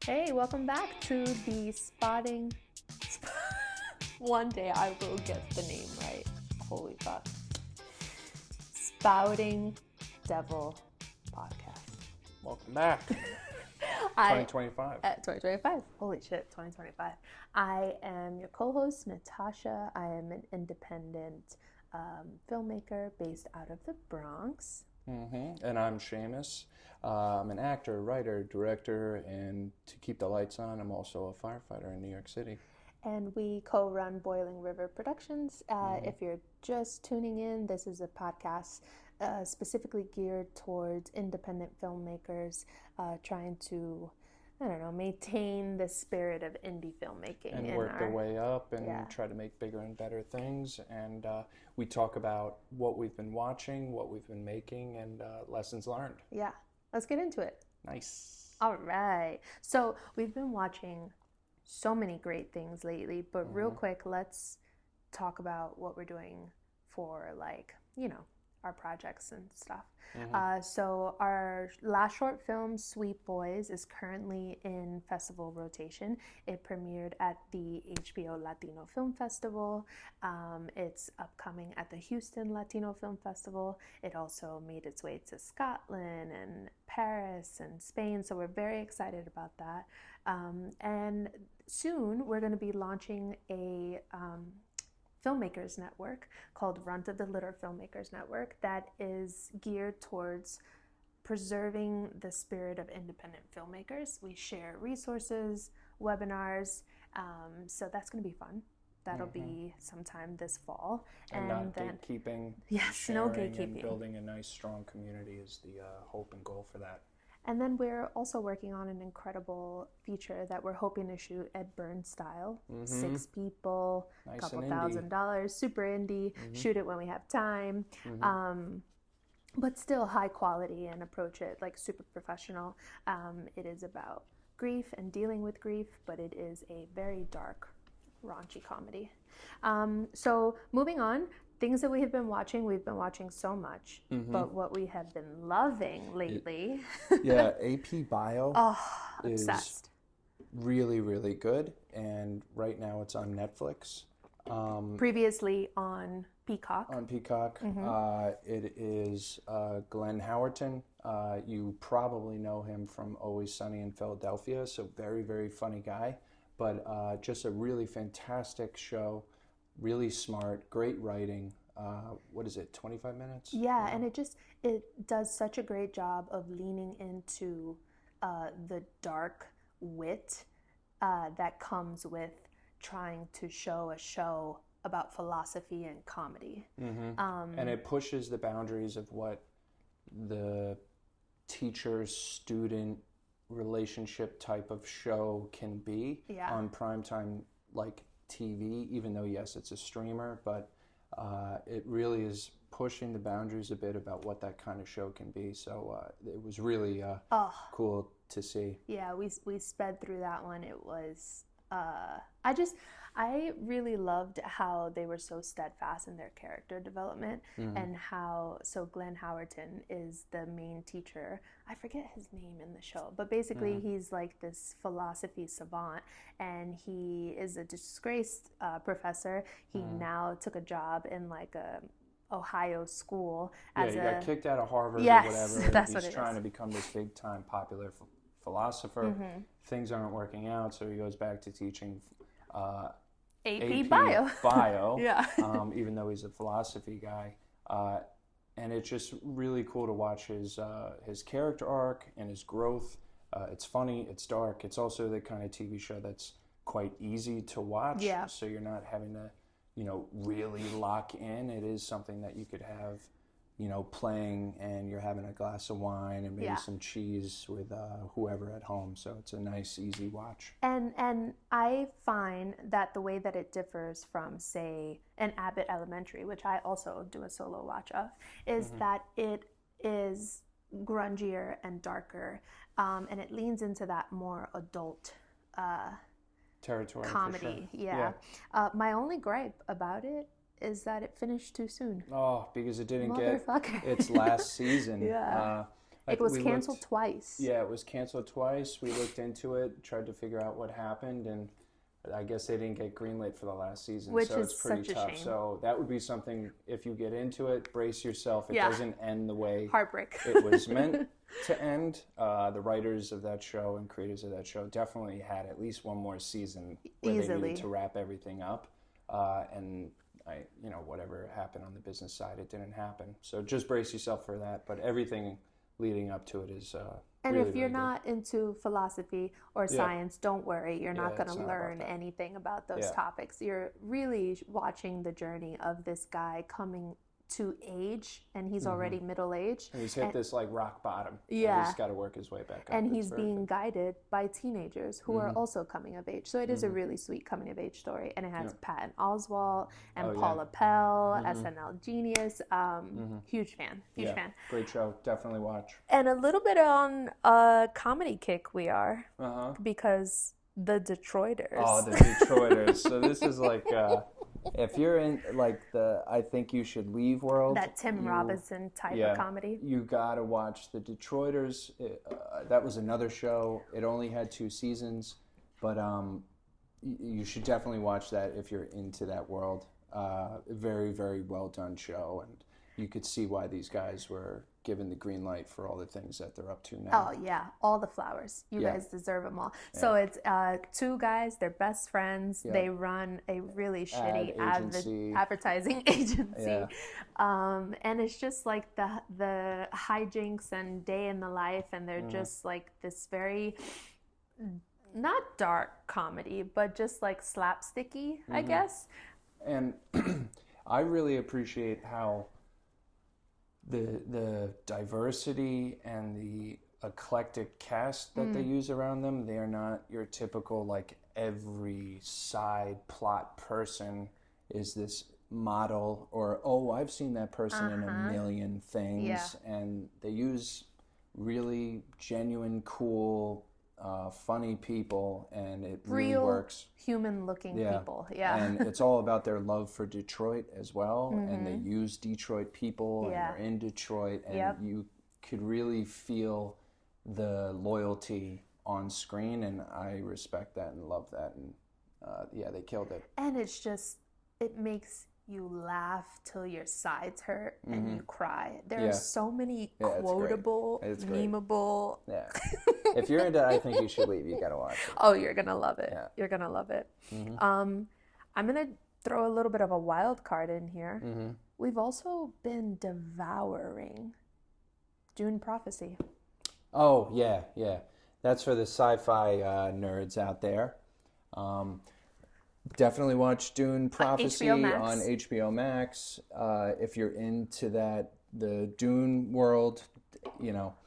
Hey, welcome back to the Spotting. One day I will get the name right. Holy fuck. Spouting Devil Podcast. Welcome back. 2025. 2025. Holy shit, 2025. I am your co-host, Natasha. I am an independent filmmaker based out of the Bronx. And I'm Seamus. I'm an actor, writer, director, and to keep the lights on, I'm also a firefighter in New York City. And we co-run Boiling River Productions. If you're just tuning in, this is a podcast specifically geared towards independent filmmakers trying to, maintain the spirit of indie filmmaking. And work their way up and try to make bigger and better things. And we talk about what we've been watching, what we've been making, and lessons learned. Yeah, let's get into it. Nice. All right. So we've been watching so many great things lately, but real quick, let's talk about what we're doing for our projects and stuff. So our last short film, Sweet Boys, is currently in festival rotation. It premiered at the HBO Latino Film Festival. It's upcoming at the Houston Latino Film Festival. It also made its way to Scotland and Paris and Spain, so we're very excited about that. And soon we're going to be launching a filmmakers network called Run to the Litter Filmmakers Network that is geared towards preserving the spirit of independent filmmakers. We share resources, webinars, so that's going to be fun. That'll be sometime this fall. And not gatekeeping. Yes, no gatekeeping. And building a nice, strong community is the hope and goal for that. And then we're also working on an incredible feature that we're hoping to shoot Ed Burns style. 6 people, nice, couple $1,000, super indie, shoot it when we have time, but still high quality and approach it like super professional. It is about grief and dealing with grief, but it is a very dark, raunchy comedy. So moving on, things that we have been watching, we've been watching so much, but what we have been loving lately. Yeah, AP Bio is obsessed. Really, really good. And right now it's on Netflix. Previously on Peacock. It is Glenn Howerton. You probably know him from Always Sunny in Philadelphia, so very, very funny guy. But just a really fantastic show. Really smart, great writing. What is it, 25 minutes? Yeah, and it does such a great job of leaning into the dark wit that comes with trying to show a show about philosophy and comedy. And it pushes the boundaries of what the teacher-student relationship type of show can be on primetime, like TV, even though yes, it's a streamer, but it really is pushing the boundaries a bit about what that kind of show can be. So it was really cool to see. Yeah, we sped through that one. It was I really loved how they were so steadfast in their character development and how, so Glenn Howerton is the main teacher. I forget his name in the show, but basically he's like this philosophy savant and he is a disgraced professor. He now took a job in like a Ohio school as he got kicked out of Harvard or whatever. That's He's trying to become this big time popular philosopher. Things aren't working out, so he goes back to teaching AP Bio. Even though he's a philosophy guy. And it's just really cool to watch his character arc and his growth. It's funny, it's dark. It's also the kind of TV show that's quite easy to watch. Yeah. So you're not having to, really lock in. It is something that you could have, playing and you're having a glass of wine and maybe some cheese with whoever at home. So it's a nice, easy watch. And I find that the way that it differs from, say, an Abbott Elementary, which I also do a solo watch of, is that it is grungier and darker, and it leans into that more adult territory. Comedy. For sure. My only gripe about it is that it finished too soon. Oh, because it didn't get Motherfucker. its last season. It was canceled twice. Yeah, it was canceled twice. We looked into it, tried to figure out what happened, and I guess they didn't get greenlit for the last season, Which so is it's pretty such a tough. shame. So that would be something, if you get into it, brace yourself. It Yeah. doesn't end the way Heartbreak. it was meant to end. The writers of that show and creators of that show definitely had at least one more season where they Easily. needed to wrap everything up. And whatever happened on the business side, it didn't happen. So just brace yourself for that. But everything leading up to it is And really, if you're really not into philosophy or science, don't worry. You're not going it's to not about learn that. anything about those Yeah. topics. You're really watching the journey of this guy coming to age, and he's already middle-aged. And he's hit this like rock bottom. Yeah. And he's got to work his way back up. And It's he's very being good. guided by teenagers who are also coming of age. So it is a really sweet coming of age story. And it has Patton Oswalt and Paula Pell, SNL genius. Huge fan. Huge fan. Great show. Definitely watch. And a little bit on a comedy kick we are, Uh-huh. because the Detroiters. Oh, the Detroiters. So this is like, if you're in like the I Think You Should Leave world. That Tim Robinson type of comedy. You gotta watch the Detroiters. That was another show. It only had 2 seasons, but you should definitely watch that if you're into that world. Very, very well done show, and you could see why these guys were given the green light for all the things that they're up to now. Oh yeah, all the flowers. You guys deserve them all. So it's 2 guys. They're best friends. They run a really shitty advertising agency, and it's just like the hijinks and day in the life, and they're just like this very not dark comedy, but just like slapsticky, I guess. And I really appreciate how the diversity and the eclectic cast that they use around them. They are not your typical like every side plot person is this model or I've seen that person in a million things, and they use really genuine, cool, funny people, and it really works. Human-looking people, And it's all about their love for Detroit as well, and they use Detroit people, and they're in Detroit, and you could really feel the loyalty on screen, and I respect that and love that, and they killed it. And it's just, it makes you laugh till your sides hurt and you cry. There are so many quotable, memeable. Yeah. If you're into I Think You Should Leave, you gotta watch it. Oh, you're gonna love it. Yeah. You're gonna love it. I'm gonna throw a little bit of a wild card in here. We've also been devouring Dune Prophecy. Oh, yeah. That's for the sci-fi nerds out there. Definitely watch Dune Prophecy on HBO Max. If you're into the Dune world,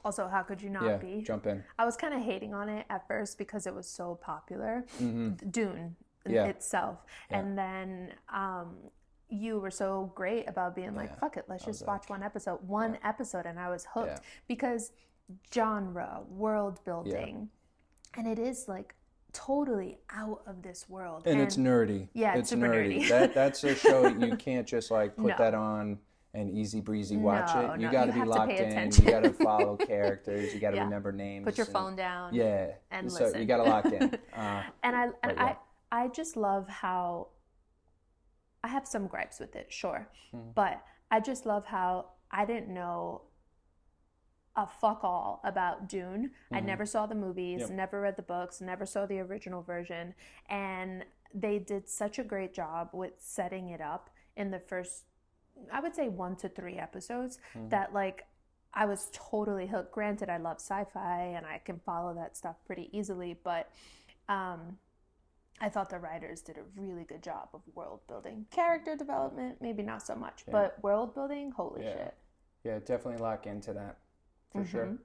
Also, how could you not be? Jump in. I was kind of hating on it at first because it was so popular. Dune itself. And then you were so great about being like, fuck it, let's just watch one episode. One episode, and I was hooked. Because genre, world building, and it is like totally out of this world. And it's nerdy. Yeah, it's super nerdy. That's a show you can't just like put that on and easy breezy watch it. You got to be locked in. You got to follow characters. You got to remember names. Put your phone down. Yeah. And so listen. you got to lock in. I just love how I have some gripes with it, sure, but I just love how I didn't know a fuck all about Dune. I never saw the movies, never read the books, never saw the original version, and they did such a great job with setting it up in the first, I would say 1 to 3 episodes, that like I was totally hooked. Granted, I love sci-fi and I can follow that stuff pretty easily, but I thought the writers did a really good job of world building. Character development, maybe not so much, but world building, holy shit. Yeah, definitely lock into that. For sure.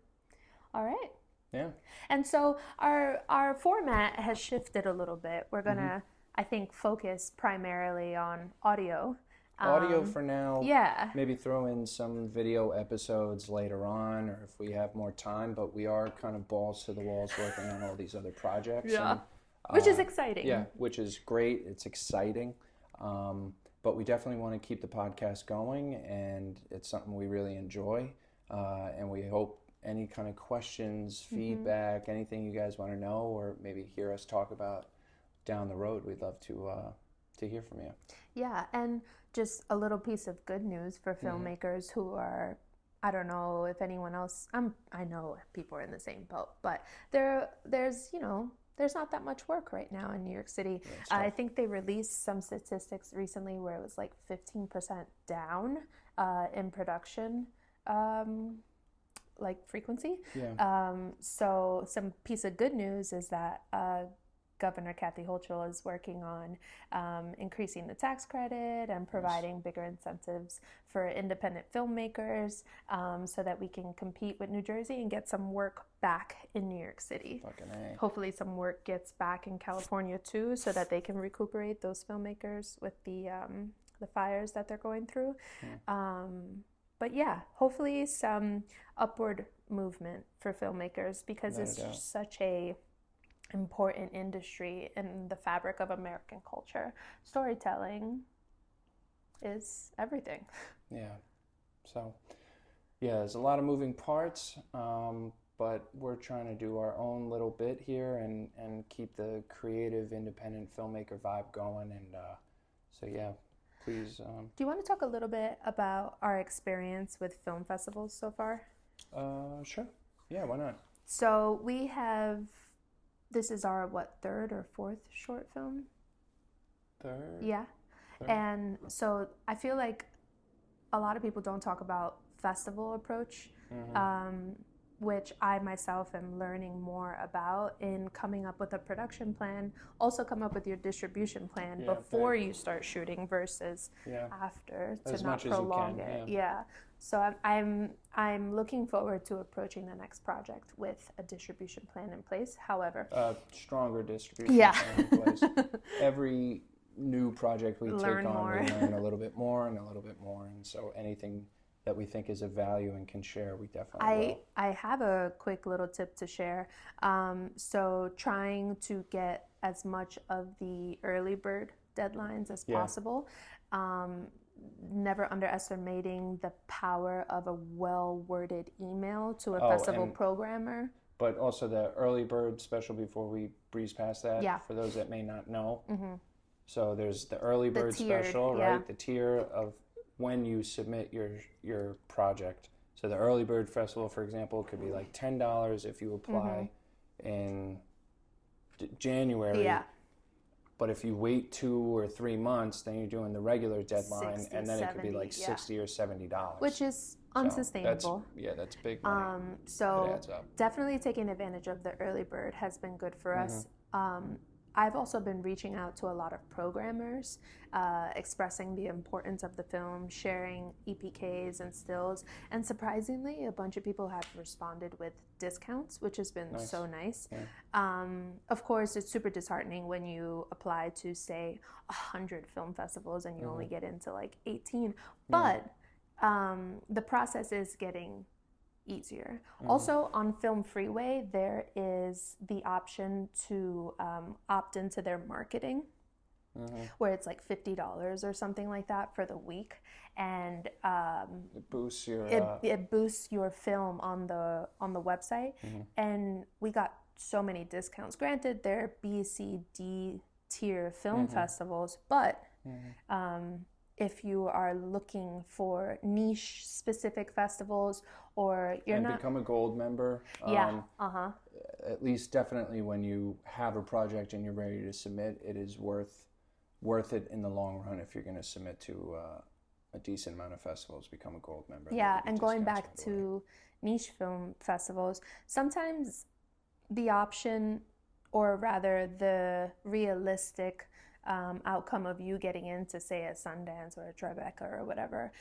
All right. Yeah. And so our format has shifted a little bit. We're going to, I think, focus primarily on audio. Audio for now. Yeah. Maybe throw in some video episodes later on, or if we have more time, but we are kind of balls to the walls working on all these other projects. Yeah. And, which is exciting. Yeah, which is great. It's exciting. But we definitely want to keep the podcast going, and it's something we really enjoy. And we hope any kind of questions, feedback, anything you guys want to know, or maybe hear us talk about down the road, we'd love to hear from you. Yeah, and just a little piece of good news for filmmakers who are, I don't know if anyone else, I know people are in the same boat, but there's not that much work right now in New York City. I think they released some statistics recently where it was like 15% down in production, like frequency. So some piece of good news is that Governor Kathy Hochul is working on increasing the tax credit and providing bigger incentives for independent filmmakers so that we can compete with New Jersey and get some work back in New York City. Fucking A. Hopefully some work gets back in California too so that they can recuperate those filmmakers with the fires that they're going through. But yeah, hopefully some upward movement for filmmakers because it's just such a important industry in the fabric of American culture. Storytelling is everything. Yeah. So, yeah, there's a lot of moving parts, but we're trying to do our own little bit here and keep the creative, independent filmmaker vibe going. And so, yeah, please. Do you want to talk a little bit about our experience with film festivals so far? Sure. Yeah, why not? So we have... This is our, third or fourth short film? Third? Yeah. Third. And so I feel like a lot of people don't talk about festival approach, which I myself am learning more about in coming up with a production plan. Also come up with your distribution plan before you start shooting versus after to not prolong it. Yeah. So I'm looking forward to approaching the next project with a distribution plan in place. However, stronger distribution plan in place. Every new project we take on, we learn a little bit more and a little bit more, and so anything that we think is of value and can share, we definitely will. I have a quick little tip to share. So trying to get as much of the early bird deadlines as possible. Never underestimating the power of a well-worded email to a festival programmer. But also the early bird special, before we breeze past that, for those that may not know. So there's the early bird special, right? The tier of when you submit your project. So the early bird festival, for example, could be like $10 if you apply in January. But if you wait 2 or 3 months, then you're doing the regular deadline, 60, and then 70, it could be like $60 or $70. Which is unsustainable. That's big money. So it adds up. Definitely taking advantage of the early bird has been good for us. I've also been reaching out to a lot of programmers, expressing the importance of the film, sharing EPKs and stills, and surprisingly, a bunch of people have responded with discounts, which has been so nice. Of course, it's super disheartening when you apply to, say, 100 film festivals and you only get into like 18, but the process is getting easier. Also, on Film Freeway, there is the option to opt into their marketing, where it's like $50 or something like that for the week, and it boosts your it boosts your film on the website. And we got so many discounts. Granted, they're B, C, D tier film festivals, but if you are looking for niche specific festivals, or you're not become a gold member, at least definitely when you have a project and you're ready to submit, it is worth it in the long run. If you're going to submit to a decent amount of festivals, become a gold member. And going back to niche film festivals, sometimes the option, or rather the realistic outcome of you getting into, say, a Sundance or a Tribeca or whatever,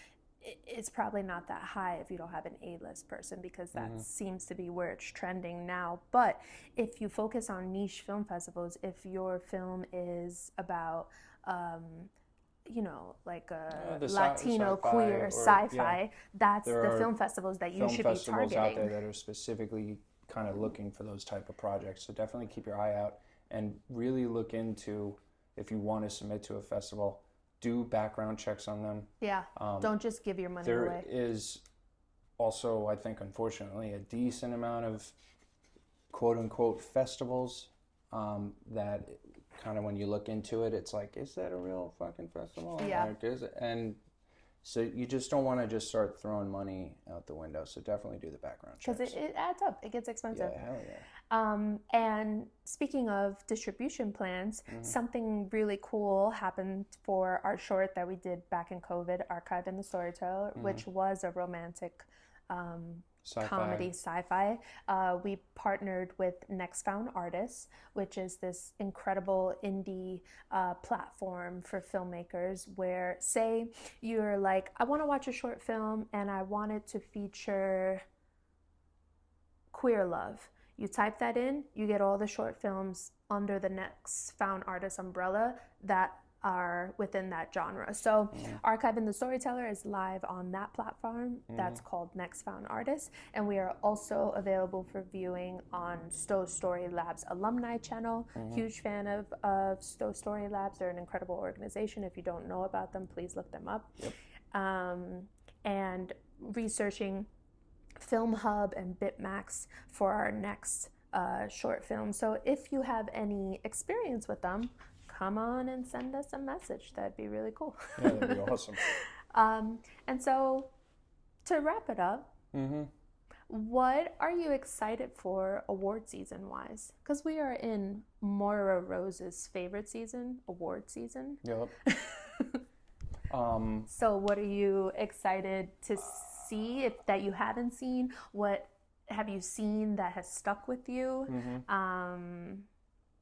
it's probably not that high if you don't have an A-list person, because that seems to be where it's trending now. But if you focus on niche film festivals, if your film is about like a Latino queer sci-fi, that's the film festivals that you should be targeting. Film festivals out there that are specifically kind of looking for those type of projects. So definitely keep your eye out and really look into, if you want to submit to a festival, do background checks on them. Don't just give your money away. There is also, I think, unfortunately, a decent amount of quote-unquote festivals that kind of, when you look into it, it's like, is that a real fucking festival? Yeah. Like, is it? And so you just don't want to just start throwing money out the window. So definitely do the background checks. Because it adds up. It gets expensive. Yeah, hell yeah. And speaking of distribution plans, something really cool happened for our short that we did back in COVID, Archive in the Storyteller, which was a romantic comedy sci-fi. We partnered with Next Found Artists, which is this incredible indie platform for filmmakers where, say, you're like, I want to watch a short film and I want it to feature queer love. You type that in, you get all the short films under the Next Found Artists umbrella that are within that genre. So Archive in the Storyteller is live on that platform. That's called Next Found Artists. And we are also available for viewing on Stowe Story Lab's alumni channel. Huge fan of Stowe Story Labs. They're an incredible organization. If you don't know about them, please look them up. And researching Film Hub and Bitmax for our next short film. So if you have any experience with them, come on and send us a message. That'd be really cool. Yeah, that'd be awesome. And so to wrap it up, what are you excited for award season wise? Because we are in Moira Rose's favorite season, award season. Yep. So what are you excited to see that you haven't seen? What have you seen that has stuck with you?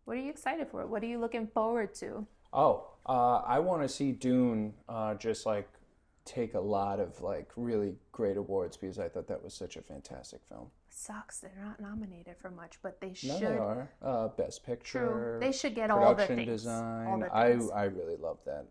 What are you excited for? What are you looking forward to? I want to see Dune just like take a lot of like really great awards because I thought that was such a fantastic film. Sucks they're not nominated for much, but they should. No, they are. Best Picture. True. They should get all the things. Production design. All the things. I really love that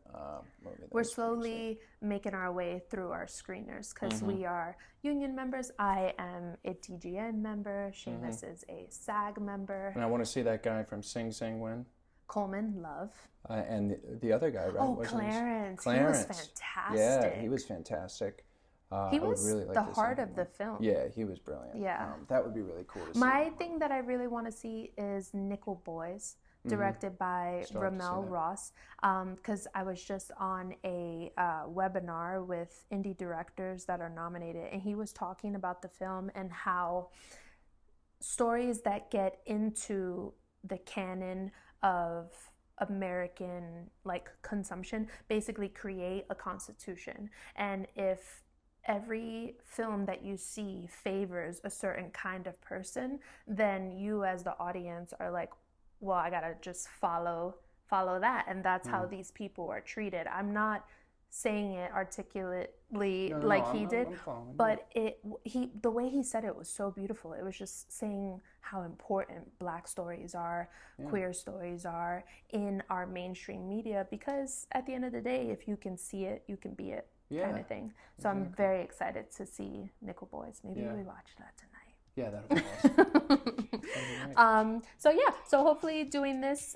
movie. We're slowly making our way through our screeners because we are union members. I am a TGN member. Seamus is a SAG member. And I want to see that guy from Sing Sing win. Coleman, love. And the other guy, right? Oh, Clarence. He was fantastic. Yeah, he was fantastic. He was really the heart of the film. Yeah, he was brilliant. Yeah. That would be really cool to see. My thing that I really want to see is Nickel Boys, directed by Ramel Ross, because I was just on a webinar with indie directors that are nominated, and he was talking about the film and how stories that get into the canon of American like consumption basically create a constitution, and if every film that you see favors a certain kind of person, then you as the audience are like, well, I gotta just follow that, and that's how these people are treated. I'm not saying it articulately he did, but the way he said it was so beautiful. It was just saying how important Black stories are, queer stories are in our mainstream media, because at the end of the day, if you can see it, you can be it, kind of thing. So I'm very excited to see Nickel Boys. Maybe we watch that tonight. Yeah, that'll be awesome. So hopefully doing this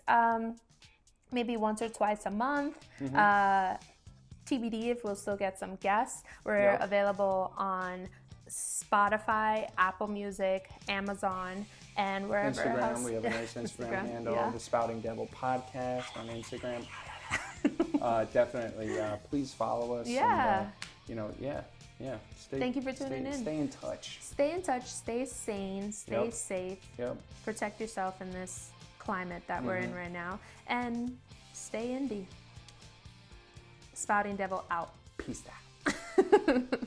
maybe once or twice a month. TBD if we'll still get some guests. We're available on Spotify, Apple Music, Amazon, and wherever else. We have a nice Instagram handle, the Spouting Devil Podcast on Instagram. Definitely, please follow us. Yeah. And, thank you for tuning in. Stay in touch. Stay in touch. Stay sane. Stay safe. Yep. Protect yourself in this climate that we're in right now, and stay indie. Spouting Devil out. Peace out.